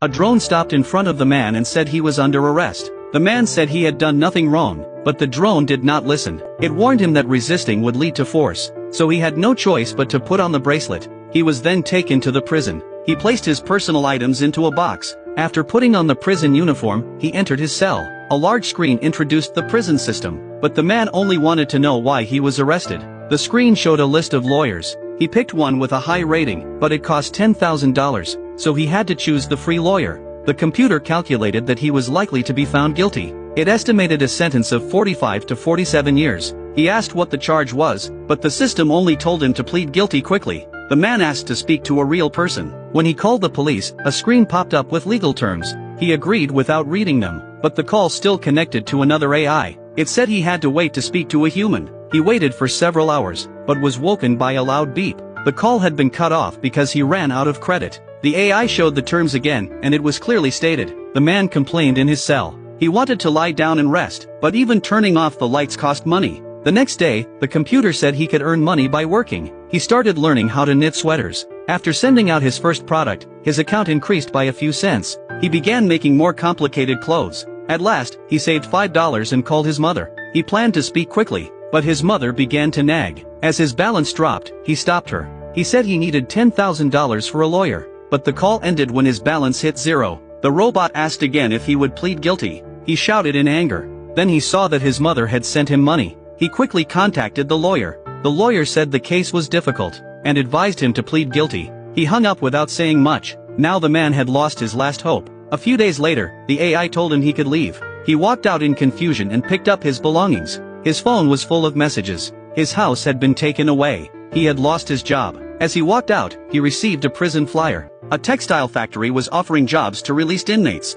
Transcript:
A drone stopped in front of the man and said he was under arrest. The man said he had done nothing wrong, but the drone did not listen. It warned him that resisting would lead to force, so he had no choice but to put on the bracelet. He was then taken to the prison. He placed his personal items into a box. After putting on the prison uniform, he entered his cell. A large screen introduced the prison system, but the man only wanted to know why he was arrested. The screen showed a list of lawyers. He picked one with a high rating, but it cost $10,000, so he had to choose the free lawyer. The computer calculated that he was likely to be found guilty. It estimated a sentence of 45 to 47 years. He asked what the charge was, but the system only told him to plead guilty quickly. The man asked to speak to a real person. When he called the police, a screen popped up with legal terms. He agreed without reading them, but the call still connected to another AI. It said he had to wait to speak to a human. He waited for several hours, but was woken by a loud beep. The call had been cut off because he ran out of credit. The AI showed the terms again, and it was clearly stated. The man complained in his cell. He wanted to lie down and rest, but even turning off the lights cost money. The next day, the computer said he could earn money by working. He started learning how to knit sweaters. After sending out his first product, his account increased by a few cents. He began making more complicated clothes. At last, he saved $5 and called his mother. He planned to speak quickly, but his mother began to nag. As his balance dropped, he stopped her. He said he needed $10,000 for a lawyer, but the call ended when his balance hit zero. The robot asked again if he would plead guilty. He shouted in anger. Then he saw that his mother had sent him money. He quickly contacted the lawyer. The lawyer said the case was difficult, and advised him to plead guilty. He hung up without saying much. Now the man had lost his last hope. A few days later, the AI told him he could leave. He walked out in confusion and picked up his belongings. His phone was full of messages. His house had been taken away. He had lost his job. As he walked out, he received a prison flyer. A textile factory was offering jobs to released inmates.